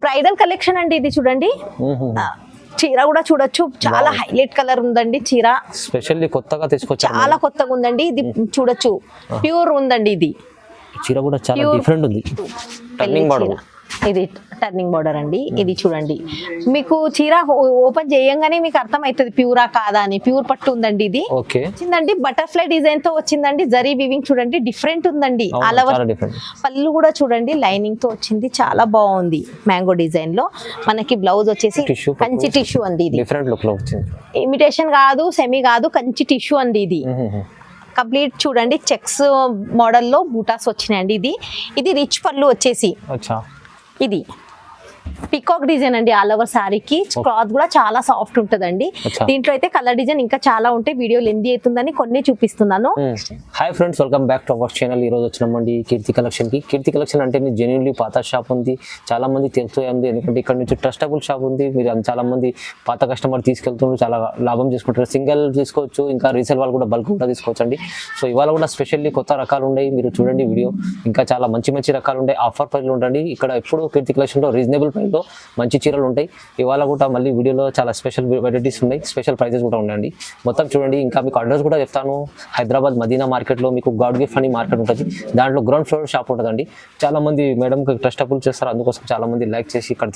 Bridal collection అండి ఇది చూడండి. చీర కూడా చూడొచ్చు, చాలా హైలైట్ కలర్ ఉందండి చీర. స్పెషల్లీ కొత్తగా తీసుకొచ్చారు, చాలా కొత్తగా ఉందండి ఇది. చూడొచ్చు ప్యూర్ ఉందండి ఇది. చీర కూడా చాలా డిఫరెంట్ ఉంది. టర్నింగ్ బార్డర్, ఇది టర్నింగ్ బార్డర్ అండి. ఇది చూడండి, మీకు చీర ఓపెన్ చేయంగానే మీకు అర్థం అవుతుంది ప్యూరా కాదా అని. ప్యూర్ పట్టు ఉందండి ఇది. వచ్చిందండి బటర్ఫ్లై డిజైన్ తో వచ్చిందండి. జరీ వీవింగ్ చూడండి డిఫరెంట్ ఉందండి. ఆల్ ఓవర్ పళ్ళు కూడా చూడండి లైనింగ్ తో వచ్చింది, చాలా బాగుంది. మ్యాంగో డిజైన్ లో మనకి బ్లౌజ్ వచ్చేసి కంచి టిష్యూ అండి. ఇది డిఫరెంట్ లుక్ లో వచ్చింది, ఇమిటేషన్ కాదు, సెమీ కాదు, కంచి టిష్యూ అండి ఇది. కంప్లీట్ చూడండి చెక్స్ మోడల్లో బూటాస్ వచ్చినాయండి. ఇది రిచ్ పళ్ళు వచ్చేసి ఇది పికాక్ డిజైన్ అండి. ఆల్ ఓవర్ సారీకి క్లాత్ కూడా చాలా సాఫ్ట్ ఉంటదండి. దీంట్లో అయితే కలర్ డిజైన్ ఇంకా చాలా ఉంటాయి. వీడియో లెంతీ అవుతుందని కొన్ని చూపిస్తున్నాను. Hi friends, welcome back to our channel. ఈ రోజు వచ్చినామండి కీర్తి కలెక్షన్ కి. కీర్తి కలెక్షన్ అంటే జెన్యున్లీ పాత షాప్ ఉంది, చాలా మంది తెలుస్తుంది. ఎందుకంటే ఇక్కడ నుంచి ట్రస్టబుల్ షాప్ ఉంది. మీరు చాలా మంది పాత కస్టమర్ తీసుకెళ్తున్నారు, చాలా లాభం చేసుకుంటారు. సింగిల్ తీసుకోవచ్చు, ఇంకా రీసేల్ వాళ్ళు కూడా బల్క్ కూడా తీసుకోవచ్చు అండి. సో ఇవాళ కూడా స్పెషల్లీ కొత్త రకాలు ఉన్నాయి, మీరు చూడండి వీడియో. ఇంకా చాలా మంచి మంచి రకాలు ఉంటాయి. ఆఫర్ ప్రైస్లు ఉండండి. ఇక్కడ ఎప్పుడు కీర్తి కలెక్షన్ లో రీజనబుల్ ప్రైస్ లో మంచి చీరలు ఉంటాయి. ఇవాళ కూడా మళ్ళీ వీడియోలో చాలా స్పెషల్ వెరైటీస్ ఉన్నాయి, స్పెషల్ ప్రైజెస్ కూడా ఉన్నాయండి. మొత్తం చూడండి. ఇంకా మీకు అడ్రస్ కూడా చెప్తాను. హైదరాబాద్ మదీనా మార్కెట్లో మీకు గాడ్ గిఫ్ట్ అని మార్కెట్ ఉంటుంది, దాంట్లో గ్రౌండ్ ఫ్లోర్ షాప్ ఉంటుందండి. చాలా మంది మేడంకి ట్రస్టబుల్ చేస్తారు, అందుకోసం చాలా మంది లైక్ చేసి ఇక్కడ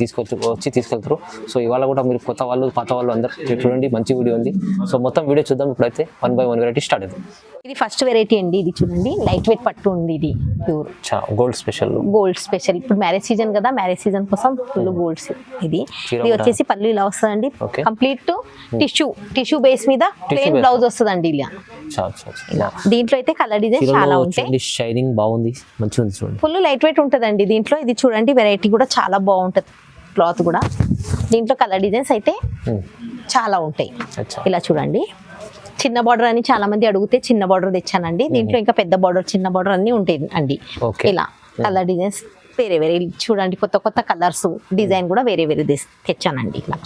వచ్చి తీసుకెళ్తారు. సో ఇవాళ కూడా మీరు కొత్త వాళ్ళు పాత వాళ్ళు అందరూ చూడండి, మంచి వీడియో ఉంది. సో మొత్తం వీడియో చూద్దాం. ఇప్పుడైతే 1 by 1 వెరైటీ స్టార్ట్ అవుతుంది. ఇది ఫస్ట్ వెరైటీ అండి. ఇది చూడండి లైట్ వెయిట్ పట్టు ఉంది. ఇది pure gold special. Gold special ఇప్పుడు మ్యారేజ్ సీజన్ కదా, మ్యారేజ్ సీజన్ కోసం ఫుల్ గోల్డ్. ఇది వచ్చేసి పళ్ళు ఇలా వస్తుందండి. కంప్లీట్ టిష్యూ బేస్ మీద ప్లెయిన్ బ్లౌజ్ వస్తుందండి. ఇలా దీంట్లో అయితే కలర్ డిజైన్ చాలా ఉంటాయి. షైనింగ్ బాగుంది, మంచిగా ఉంది చూడండి. ఫుల్ లైట్ వెయిట్ ఉంటదండి దీంట్లో. ఇది చూడండి వెరైటీ కూడా చాలా బాగుంటది, క్లాత్ కూడా. దీంట్లో కలర్ డిజైన్స్ అయితే చాలా ఉంటాయి. ఇలా చూడండి, చిన్న బార్డర్ అని చాలా మంది అడిగితే చిన్న బార్డర్ తెచ్చానండి. దీంట్లో ఇంకా పెద్ద బార్డర్, చిన్న బార్డర్ అన్ని ఉంటాయి అండి. ఇలా కలర్ డిజైన్స్ వేరే వేరే చూడండి, కొత్త కొత్త కలర్స్ డిజైన్ కూడా వేరే వేరే తెచ్చానండి. ఇలా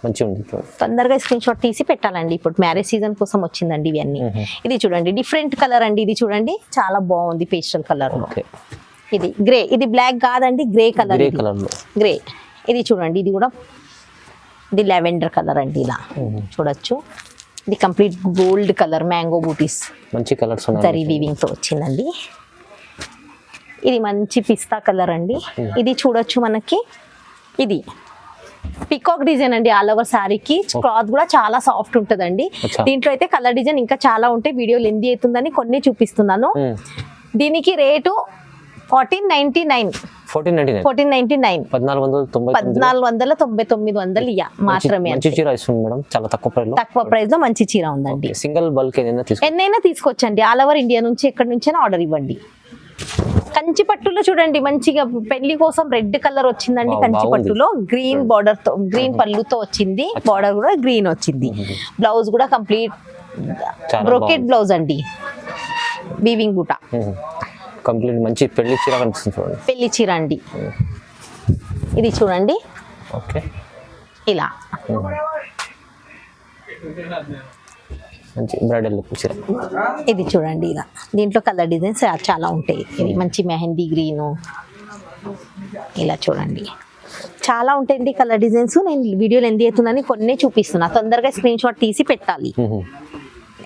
మంచిగా ఉంది. తొందరగా స్క్రీన్ షాట్ తీసి పెట్టాలండి, ఇప్పుడు మ్యారేజ్ సీజన్ కోసం వచ్చిందండి ఇవన్నీ. ఇది చూడండి డిఫరెంట్ కలర్ అండి. ఇది చూడండి చాలా బాగుంది, పేస్టల్ కలర్ లో. ఇది గ్రే, ఇది బ్లాక్ కాదండి, గ్రే కలర్. గ్రే. ఇది చూడండి, ఇది కూడా ఇది లావెండర్ కలర్ అండి. ఇలా చూడొచ్చు. ఇది కంప్లీట్ గోల్డ్ కలర్, మ్యాంగో బూటీస్, మంచి కలర్స్ జరీ వీవింగ్ తో వచ్చిందండి. ఇది మంచి పిస్తా కలర్ అండి. ఇది చూడొచ్చు మనకి, ఇది పికాక్ డిజైన్ అండి. ఆల్ ఓవర్ సారీకి క్లాత్ కూడా చాలా సాఫ్ట్ ఉంటదండి. దీంట్లో అయితే కలర్ డిజైన్ ఇంకా చాలా ఉంటాయి. వీడియో లెంతీ అవుతుందని కొన్ని చూపిస్తున్నాను. దీనికి రేటు 1499 మాత్రమే. తక్కువ ప్రైస్ లో మంచి చీర ఉందండి. సింగిల్ బల్క్ ఎన్నైనా తీసుకోవచ్చండి. ఆల్ ఓవర్ ఇండియా నుంచి ఎక్కడి నుంచైనా ఆర్డర్ ఇవ్వండి. కంచి పట్టులో చూడండి మంచిగా పెళ్లి కోసం రెడ్ కలర్ వచ్చిందండి. కంచి పట్టులో గ్రీన్ బార్డర్ తో, గ్రీన్ పళ్ళుతో వచ్చింది. బార్డర్ కూడా గ్రీన్ వచ్చింది. బ్లౌజ్ కూడా కంప్లీట్ బ్రోకెట్ బ్లౌజ్ అండి, వీవింగ్ బూటా. కంప్లీట్ మంచి పెళ్లి చీర కనిపిస్తుంది చూడండి. పెళ్లి చీర అండి. ఇది చూడండి ఇలా మంచి బ్రైడల్ లుక్ చీర. ఇది చూడండి ఇలా, దీంట్లో కలర్ డిజైన్స్ చాలా ఉంటాయి. ఇది మంచి మెహందీ గ్రీన్, ఇలా చూడండి చాలా ఉంటాయండి కలర్ డిజైన్స్. నేను వీడియోలో ఎందు అవుతుందని కొన్ని చూపిస్తున్నా, తొందరగా స్క్రీన్ షాట్ తీసి పెట్టాలి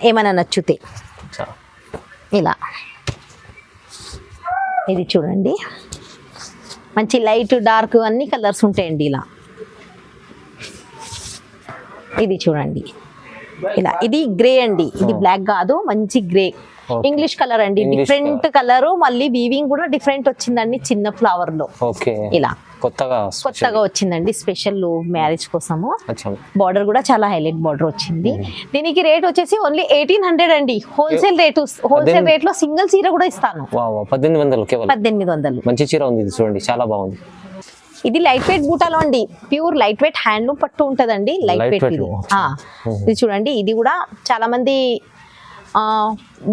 ఏమైనా నచ్చితే. ఇలా ఇది చూడండి మంచి లైట్ డార్క్ అన్ని కలర్స్ ఉంటాయండి. ఇలా ఇది చూడండి ఇలా, ఇది గ్రే అండి. ఇది బ్లాక్ కాదు, మంచి గ్రే ఇంగ్లీష్ కలర్ అండి. డిఫరెంట్ కలర్, మళ్ళీ వీవింగ్ కూడా డిఫరెంట్ వచ్చిందండి. చిన్న ఫ్లవర్ లో ఇలా కొత్తగా వచ్చిందండి, స్పెషల్ మ్యారేజ్ కోసము. బార్డర్ కూడా చాలా హైలైట్ బార్డర్ వచ్చింది. దీనికి రేట్ వచ్చేసి ఓన్లీ 1800 అండి. హోల్సేల్ రేట్ లో సింగిల్ చీర కూడా ఇస్తాను. 1800 మంచి చీర ఉంది చూడండి, చాలా బాగుంది. ఇది లైట్ వెయిట్ బూటాలో అండి, ప్యూర్ లైట్ వెయిట్ హ్యాండ్లూమ్ పట్టు ఉంటదండి. లైట్ వెయిట్ ఇది చూడండి. ఇది కూడా చాలా మంది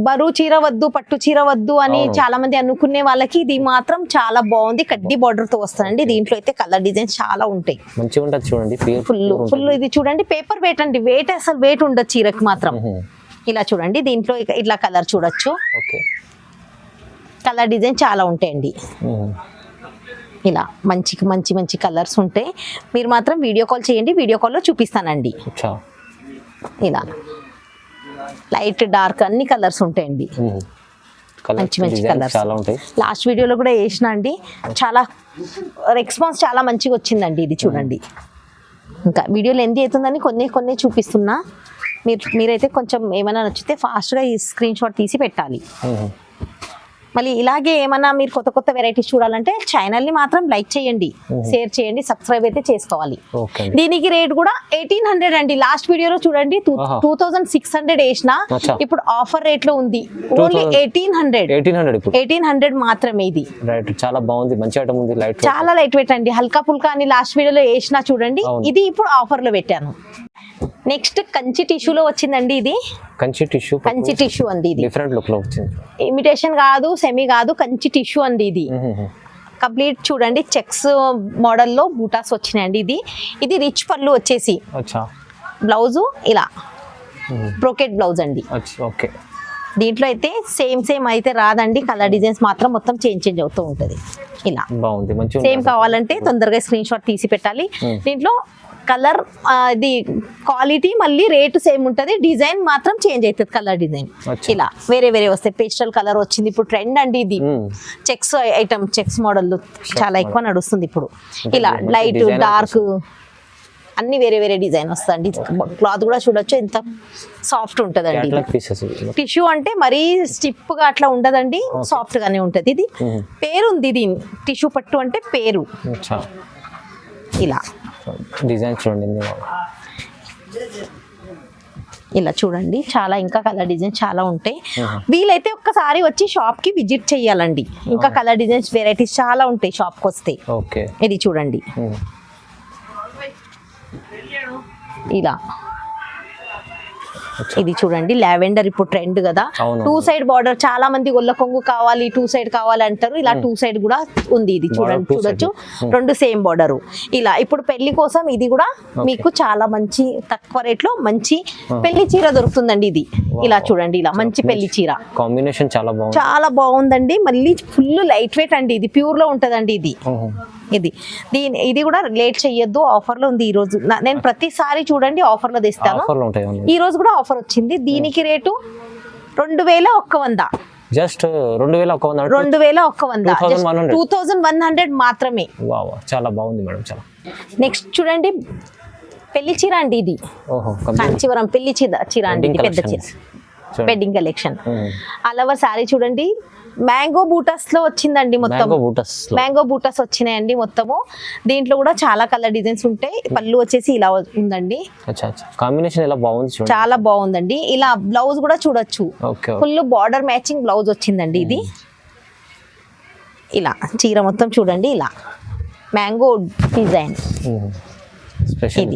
బరువు చీర వద్దు, పట్టు చీర వద్దు అని చాలా మంది అనుకునే వాళ్ళకి ఇది మాత్రం చాలా బాగుంది. కడ్డీ బార్డర్ తో వస్తుందండి. దీంట్లో అయితే కలర్ డిజైన్స్ చాలా ఉంటాయి, మంచిగా ఉంటది చూడండి. ఫుల్ ఇది చూడండి పేపర్ వెయిట్ అండి. వెయిట్ అసలు వెయిట్ ఉండదు చీరకి మాత్రం. ఇలా చూడండి, దీంట్లో ఇట్లా కలర్ చూడొచ్చు. కలర్ డిజైన్ చాలా ఉంటాయండి. ఇలా మంచి మంచి మంచి కలర్స్ ఉంటాయి. మీరు మాత్రం వీడియో కాల్ చేయండి, వీడియో కాల్లో చూపిస్తానండి. అచ్చా. ఇలా లైట్ డార్క్ అన్ని కలర్స్ ఉంటాయండి. మంచి మంచి కలర్స్ చాలా ఉంటాయి. లాస్ట్ వీడియోలో కూడా వేసిన అండి, చాలా రెస్పాన్స్ చాలా మంచిగా వచ్చిందండి. ఇది చూడండి, ఇంకా వీడియోలో ఎంత అవుతుందని కొన్ని చూపిస్తున్నా. మీరైతే కొంచెం ఏమైనా నచ్చితే ఫాస్ట్గా ఈ స్క్రీన్ షాట్ తీసి పెట్టాలి. మళ్ళీ ఇలాగే ఏమన్నా మీరు కొత్త కొత్త వెరైటీస్ చూడాలంటే ఛానల్ని మాత్రం లైక్ చేయండి, షేర్ చేయండి, సబ్స్క్రైబ్ అయితే చేసుకోవాలి. దీనికి రేట్ కూడా 1800 అండి. లాస్ట్ వీడియోలో చూడండి 2600 వేసిన, ఇప్పుడు ఆఫర్ రేట్ లో ఉంది ఓన్లీ 1800 మాత్రమే. ఇది చాలా బాగుంది, మంచి ఐటమ్ ఉంది, చాలా లైట్ వెయిట్ అండి, హల్కా పుల్కా అని లాస్ట్ వీడియోలో వేసిన చూడండి. ఇది ఇప్పుడు ఆఫర్ లో పెట్టాను. నెక్స్ట్ కంచి టిష్యూలో వచ్చిందండి. ఇది కంచి టిష్యూ అండి. ఇది డిఫరెంట్ లుక్ లో వచ్చింది, ఇమిటేషన్ కాదు, సెమీ కాదు, కంచి టిష్యూ అండి. ఇది కంప్లీట్ చూడండి చెక్స్ మోడల్లో బూటాస్ వచ్చినాయండి. ఇది రిచ్ పళ్ళు వచ్చేసి, బ్లౌజ్ ఇలా బ్రోకెట్ బ్లౌజ్ అండి. ఓకే. దీంట్లో అయితే సేమ్ అయితే రాదండి, కలర్ డిజైన్స్ మాత్రం మొత్తం చేంజ్ అవుతూ ఉంటుంది. ఇలా బాగుంది, సేమ్ కావాలంటే తొందరగా స్క్రీన్ షాట్ తీసి పెట్టాలి. దీంట్లో కలర్ ఇది క్వాలిటీ మళ్ళీ రేటు సేమ్ ఉంటుంది, డిజైన్ మాత్రం చేంజ్ అవుతుంది. కలర్ డిజైన్ ఇలా వేరే వస్తాయి. పేస్టల్ కలర్ వచ్చింది ఇప్పుడు ట్రెండ్ అండి. ఇది చెక్స్ ఐటమ్, చెక్స్ మోడల్ చాలా ఎక్కువ నడుస్తుంది ఇప్పుడు. ఇలా లైట్ డార్క్ అన్ని వేరే డిజైన్ వస్తుంది. క్లాత్ కూడా చూడొచ్చు ఎంత సాఫ్ట్ ఉంటదండి. టిష్యూ అంటే మరీ స్టిప్ గా అట్లా ఉండదండి, సాఫ్ట్ గానే ఉంటది. ఇది పేరు ఉంది, దీని టిష్యూ పట్టు అంటే పేరు. ఇలా డిజైన్ చూడండి, ఇలా చూడండి, చాలా ఇంకా కలర్ డిజైన్స్ చాలా ఉంటాయి. వీలైతే ఒక్కసారి వచ్చి షాప్ కి విజిట్ చేయాలండి, ఇంకా కలర్ డిజైన్స్ వెరైటీస్ చాలా ఉంటాయి షాప్ కి వస్తే. ఇది చూడండి, ఇలా ఇది చూడండి లావెండర్ ఇప్పుడు ట్రెండ్ కదా. 2 సైడ్ బార్డర్, చాలా మంది గొల్ల కొంగు కావాలి, 2 సైడ్ కావాలి అంటారు. ఇలా 2 సైడ్ కూడా ఉంది. ఇది చూడొచ్చు 2 సేమ్ బార్డర్. ఇలా ఇప్పుడు పెళ్లి కోసం ఇది కూడా మీకు చాలా మంచి తక్కువ రేట్ లో మంచి పెళ్లి చీర దొరుకుతుందండి. ఇది ఇలా చూడండి, ఇలా మంచి పెళ్లి చీర కాంబినేషన్ చాలా బాగుందండి. మళ్ళీ ఫుల్ లైట్ వెయిట్ అండి, ఇది ప్యూర్ లో ఉంటదండి. ఇది కూడా లేట్ చెయ్యొద్దు, ఆఫర్ లో ఉంది ఈ రోజు. నేను ప్రతిసారి చూడండి ఆఫర్ లో తెస్తాను, ఈ రోజు కూడా ఆఫర్ వచ్చింది. దీనికి రేటు 2100, జస్ట్ 2100, 2100 మాత్రమే. చాలా బాగుంది మేడం, చాలా. నెక్స్ట్ చూడండి పెళ్లి చీర అండి. ఇది కాంచీవరం పెళ్లి చీర అండి, ఇది పెద్ద చీర, వెడ్డింగ్ కలెక్షన్. అలవర్ శారీ చూడండి, మ్యాంగో బూటాస్ లో వచ్చిందండి. మొత్తం మ్యాంగో బూటాస్ వచ్చినాయండి మొత్తము. దీంట్లో కూడా చాలా కలర్ డిజైన్స్ ఉంటాయి. పళ్ళు వచ్చేసి ఇలా ఉందండి, కాంబినేషన్ ఎలా బాగుంది, చాలా బాగుందండి. ఇలా బ్లౌజ్ కూడా చూడొచ్చు, ఫుల్ బార్డర్ మ్యాచింగ్ బ్లౌజ్ వచ్చిందండి. ఇది ఇలా చీర మొత్తం చూడండి, ఇలా మ్యాంగో డిజైన్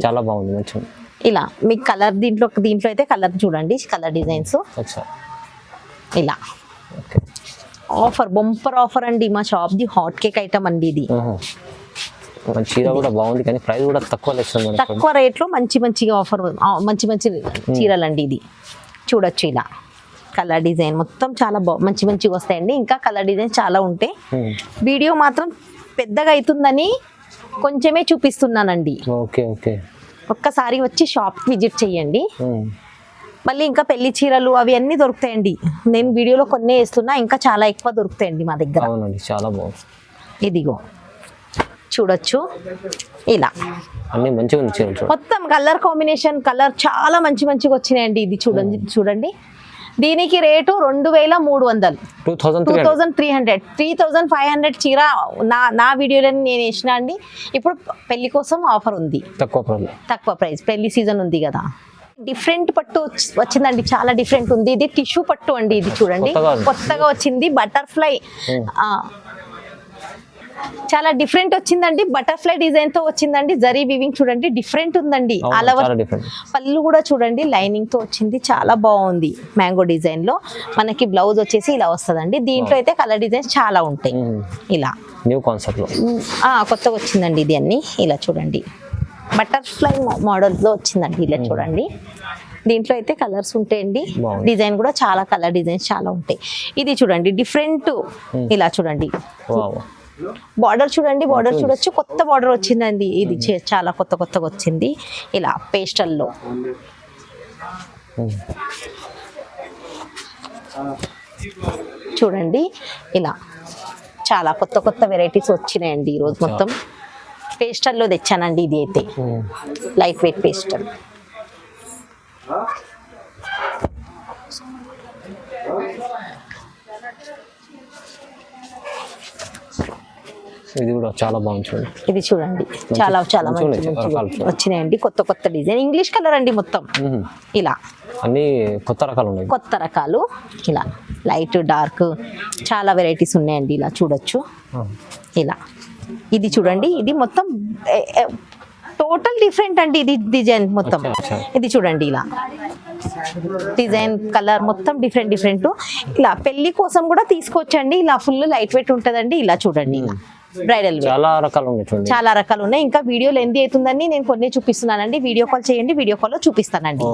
చాలా బాగుంది. ఇలా మీకు కలర్ దీంట్లో అయితే కలర్ చూడండి, కలర్ డిజైన్స్ ఇలా. ఆఫర్ బంపర్ ఆఫర్ అండి, మా shop the hot cake item అండి. ఇది చీర కూడా బాగుంది, కానీ ప్రైస్ కూడా తక్కువ రేట్ లో మంచిగా ఆఫర్, మంచి చీరలు అండి. ఇది చూడొచ్చు, ఇలా కలర్ డిజైన్ మొత్తం చాలా మంచిగా వస్తాయండి. ఇంకా కలర్ డిజైన్ చాలా ఉంటాయి. వీడియో మాత్రం పెద్దగా అవుతుందని కొంచెమే చూపిస్తున్నానండి. ఒక్కసారి వచ్చి షాప్ విజిట్ చేయండి. మళ్ళీ ఇంకా పెళ్లి చీరలు అవి అన్ని దొరుకుతాయండి. నేను వీడియోలో కొన్ని వేస్తున్నా, ఇంకా చాలా ఎక్కువ దొరుకుతాయండి మా దగ్గర. చాలా బాగుంది. ఇదిగో చూడొచ్చు, ఇలా అన్ని మంచిగా ఉంది. మొత్తం కలర్ కాంబినేషన్ కలర్ చాలా మంచిగా వచ్చినాయండి. ఇది చూడండి దీనికి రేటు 2300, 2300, 3500 చీర నా వీడియోలో నేను వేసిన అండి. ఇప్పుడు పెళ్లి కోసం ఆఫర్ ఉంది, తక్కువ ప్రైస్, పెళ్లి సీజన్ ఉంది కదా. డిఫరెంట్ పట్టు వచ్చిందండి, చాలా డిఫరెంట్ ఉంది. ఇది టిష్యూ పట్టు అండి. ఇది చూడండి కొత్తగా వచ్చింది, బటర్ఫ్లై చాలా డిఫరెంట్ వచ్చిందండి. బటర్ఫ్లై డిజైన్ తో వచ్చిందండి. జరీ వీవింగ్ చూడండి డిఫరెంట్ ఉందండి. ఆల్ ఓవర్ పళ్ళు కూడా చూడండి లైనింగ్ తో వచ్చింది, చాలా బాగుంది. మ్యాంగో డిజైన్ లో మనకి బ్లౌజ్ వచ్చేసి ఇలా వస్తుందండి. దీంట్లో అయితే కలర్ డిజైన్స్ చాలా ఉంటాయి. ఇలా న్యూ కాన్సెప్ట్ లో కొత్తగా వచ్చిందండి. ఇది అన్ని ఇలా చూడండి బటర్ఫ్లై మోడల్ లో వచ్చిందండి. ఇలా చూడండి దీంట్లో అయితే కలర్స్ ఉంటాయండి. డిజైన్ కూడా చాలా కలర్ డిజైన్స్ చాలా ఉంటాయి. ఇది చూడండి డిఫరెంట్, ఇలా చూడండి బార్డర్ చూడండి, బార్డర్ చూడొచ్చు, కొత్త బార్డర్ వచ్చిందండి ఇది, చాలా కొత్తగా వచ్చింది ఇలా పేస్టల్లో. చూడండి ఇలా చాలా కొత్త వెరైటీస్ వచ్చినాయండి ఈరోజు. మొత్తం పేస్టల్లో తెచ్చానండి ఇది అయితే, లైట్ వెయిట్ పేస్టల్. ఇది కూడా చాలా బాగుంది చూడండి. ఇది చూడండి చాలా మంచి వచ్చినాయండి, కొత్త డిజైన్, ఇంగ్లీష్ కలర్ అండి మొత్తం. ఇలా అన్ని కొత్త రకాలు ఉన్నాయి, కొత్త రకాలు ఇలా లైట్ డార్క్ చాలా వెరైటీస్ ఉన్నాయండి. ఇలా చూడొచ్చు ఇలా. ఇది చూడండి, ఇది మొత్తం టోటల్ డిఫరెంట్ అండి ఇది డిజైన్ మొత్తం. ఇది చూడండి ఇలా డిజైన్ కలర్ మొత్తం డిఫరెంట్. ఇలా పెళ్లి కోసం కూడా తీసుకోవచ్చండి, ఇలా ఫుల్ లైట్ వెయిట్ ఉంటదండి. ఇలా చూడండి ఇలా బ్రైడల్ చాలా రకాలు ఉన్నాయి, చాలా రకాలు ఉన్నాయి. ఇంకా వీడియో లెంత్ అవుతుందని నేను కొన్ని చూపిస్తున్నానండి, వీడియో కాల్ చేయండి, వీడియో కాల్ లో చూపిస్తానండి.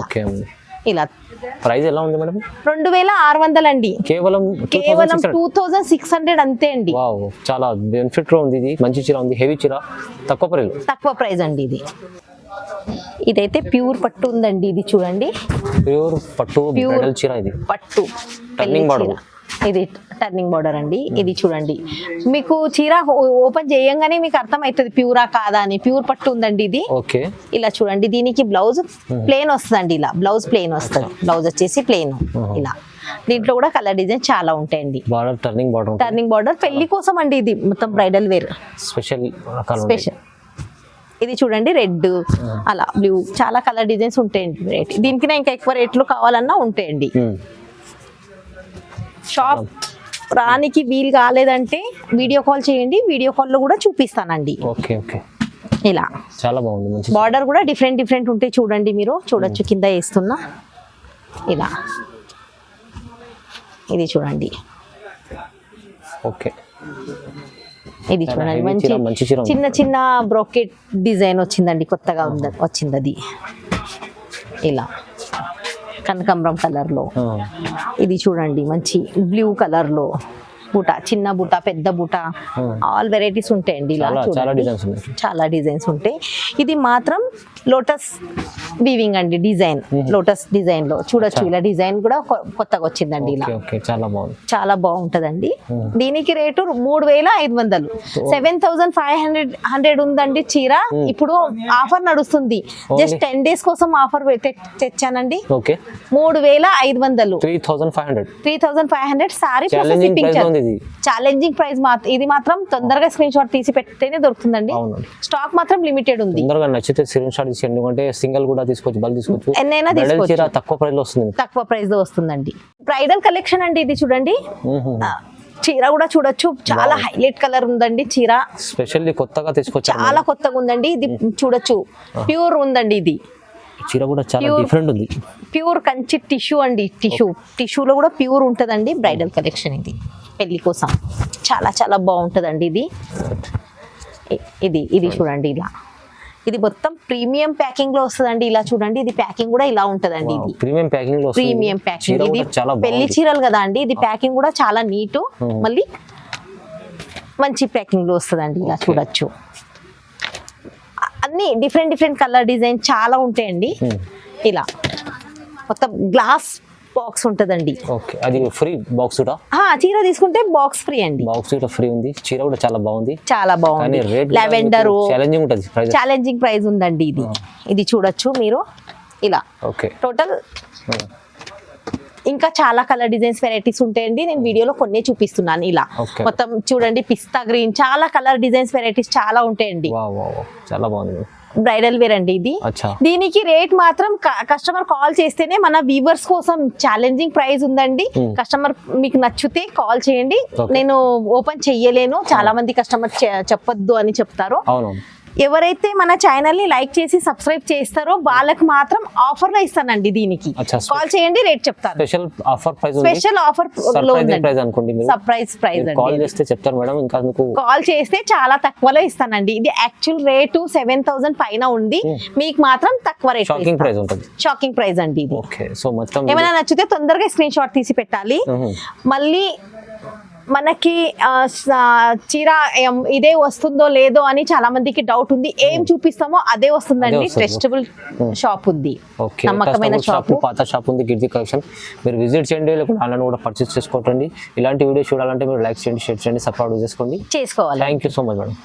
ఇలా ప్రైస్ ఎలా ఉంది మేడం? 2600 అండి, కేవలం 2600 అంతే అండి. వావ్, చాలా బెనిఫిట్ లో ఉంది. ఇది మంచి చీర ఉంది, హెవీ చీర, తక్కువ ప్రైస్ అండి ఇది. ఇదైతే ప్యూర్ పట్టు ఉందండి, ఇది చూడండి ప్యూర్ పట్టు బ్రైడల్ చీర. ఇది పట్టు టర్నింగ్ బార్డర్, ఇది టర్నింగ్ బార్డర్ అండి. ఇది చూడండి, మీకు చీర ఓపెన్ చేయంగానే మీకు అర్థం అవుతుంది ప్యూరా కాదా అని. ప్యూర్ పట్టు ఉందండి ఇది. ఓకే, ఇలా చూడండి, దీనికి బ్లౌజ్ ప్లెయిన్ వస్తుందండి. ఇలా బ్లౌజ్ ప్లెయిన్ వస్తుంది, బ్లౌజ్ వచ్చేసి ప్లెయిన్ ఇలా. దీంట్లో కూడా కలర్ డిజైన్ చాలా ఉంటాయండి. బార్డర్ టర్నింగ్ బార్డర్ పెళ్లి కోసం అండి ఇది, మొత్తం బ్రైడల్ వేర్ స్పెషల్. ఇది చూడండి రెడ్, అలా బ్లూ, చాలా కలర్ డిజైన్స్ ఉంటాయండి. రేట్ దీనికి ఇంకా ఎక్కువ రేట్లు కావాలన్నా ఉంటాయండి. షాప్ రానికి వీలు కాలేదంటే వీడియో కాల్ చేయండి, వీడియో కాల్లో కూడా చూపిస్తానండి. ఓకే, ఇలా చాలా బాగుంది. బార్డర్ కూడా డిఫరెంట్ ఉంటాయి చూడండి, మీరు చూడొచ్చు కింద వేస్తున్నా ఇలా. ఇది చూడండి, ఓకే, ఇది చూడండి మంచి చిన్న బ్రోకెట్ డిజైన్ వచ్చిందండి, కొత్తగా వచ్చింది అది. ఇలా కనకాంబరం కలర్ లో. ఇది చూడండి మంచి బ్లూ కలర్ లో, బుట్ట, చిన్న బుట్ట, పెద్ద బుట్ట, ఆల్ వెరైటీస్ ఉంటాయండి. ఇలా చాలా డిజైన్స్ ఉంటాయి. ఇది మాత్రం లోటస్ వీవింగ్ అండి, డిజైన్ లోటస్ డిజైన్ లో చూడొచ్చు. ఇలా డిజైన్ కూడా కొత్తగా వచ్చిందండి. ఇలా చాలా బాగుంటదండి. దీనికి రేటు 3500, 7500 ఉందండి చీర. ఇప్పుడు ఆఫర్ నడుస్తుంది, జస్ట్ 10 days కోసం ఆఫర్ తెచ్చానండి. 3500, 3500 sorry challenging price. ఇది మాత్రం తొందరగా స్క్రీన్ షాట్ తీసి పెట్టేనే దొరుకుతుందండి. స్టాక్ మాత్రం లిమిటెడ్ ఉంది. తొందరగా నచ్చితే స్క్రీన్ షాట్ తీసి, ఎందుకంటే సింగిల్ కూడా తీసుకోవచ్చు, బల్క్ తీసుకోవచ్చు, ఎన్నైనా తీసుకోవచ్చు. తక్కువ ప్రైస్ లో వస్తుంది, తక్కువ ప్రైస్ లో వస్తుందండి. బ్రైడల్ కలెక్షన్ అండి ఇది చూడండి. చీర కూడా చూడొచ్చు, చాలా హైలైట్ కలర్ ఉందండి చీర. స్పెషల్లీ కొత్తగా తీసుకోవచ్చు, చాలా కొత్తగా ఉందండి. ఇది చూడొచ్చు, ప్యూర్ ఉందండి. ఇది చీర కూడా చాలా డిఫరెంట్ ఉంది. ప్యూర్ కంచి టిష్యూ అండి, టిష్యూలో కూడా ప్యూర్ ఉంటుందండి. బ్రైడల్ కలెక్షన్ ఇది పెళ్లి కోసం చాలా బాగుంటుందండి. ఇది చూడండి ఇలా. ఇది మొత్తం ప్రీమియం ప్యాకింగ్ లో వస్తుందండి. ఇలా చూడండి, ఇది ప్యాకింగ్ కూడా ఇలా ఉంటదండి. ఇది ప్రీమియం ప్యాకింగ్. ఇది పెళ్లి చీరలు కదా అండి, ఇది ప్యాకింగ్ కూడా చాలా నీట్, మళ్ళీ మంచి ప్యాకింగ్ లో వస్తుందండి. ఇలా చూడొచ్చు, అన్ని డిఫరెంట్ కలర్ డిజైన్ చాలా ఉంటాయండి. ఇలా మొత్తం గ్లాస్ బాక్స్ ఉంటదండి. ఓకే, అది ఫ్రీ బాక్స్ కూడా. చీర తీసుకుంటే బాక్స్ ఫ్రీ అండి. బాక్స్ కూడా ఫ్రీ ఉంది. చీర కూడా చాలా బాగుంది, లావెండర్ ఛాలెంజింగ్ ఉంటది, ఛాలెంజింగ్ ప్రైస్ ఉందండి. ఇది చూడొచ్చు మీరు ఇలా. ఓకే, టోటల్ ఇంకా చాలా కలర్ డిజైన్స్ వెరైటీస్ ఉంటాయండి. నేను వీడియోలో కొన్ని చూపిస్తున్నాను. ఇలా మొత్తం చూడండి, పిస్తా గ్రీన్, చాలా కలర్ డిజైన్స్ వెరైటీస్ చాలా ఉంటాయండి. చాలా బాగుంది. బ్రైడల్ వేర్ అండి ఇది. దీనికి రేట్ మాత్రం కస్టమర్ కాల్ చేస్తేనే, మన వ్యూవర్స్ కోసం ఛాలెంజింగ్ ప్రైస్ ఉందండి. కస్టమర్ మీకు నచ్చితే కాల్ చేయండి. నేను ఓపెన్ చెయ్యలేను, చాలా మంది కస్టమర్ చెప్పొద్దు అని చెప్తారు. ఎవరైతే మన ఛానల్ ని లైక్ చేసి సబ్స్క్రైబ్ చేస్తారో వాళ్ళకి మాత్రం ఆఫర్ లో ఇస్తానండి. దీనికి కాల్ చేయండి, రేట్ చెప్తాను. Special offer surprise price call చేస్తే చెప్తారు మేడం. ఇంకా కాల్ చేస్తే చాలా తక్కువలో ఇస్తానండి. ఇది యాక్చువల్ రేటు 7000 పైన ఉంది, మీకు మాత్రం తక్కువ రేట్, షాకింగ్ ప్రైస్ అండి ఇది. ఏమైనా నచ్చితే తొందరగా స్క్రీన్ షాట్ తీసి పెట్టాలి. మళ్ళీ మనకి చీర ఇదే వస్తుందో లేదో అని చాలా మందికి డౌట్ ఉంది. ఏం చూపిస్తామో అదే వస్తుందండి. వస్తుంది. ట్రస్టబుల్ షాప్ ఉంది, ఓకే, నమ్మకమైన షాప్. పాత షాప్ ఉంది కీర్తి కలెక్షన్. మీరు విజిట్ చేయండి, లేకుంటే ఆన్లైన్ కూడా పర్చేస్ చేసుకోండి. ఇలాంటి వీడియో చూడాలంటే మీరు లైక్ చేయండి, షేర్ చేయండి, సబ్స్క్రైబ్ చేసుకోండి. చేసుకోవాలి. Thank you so much madam.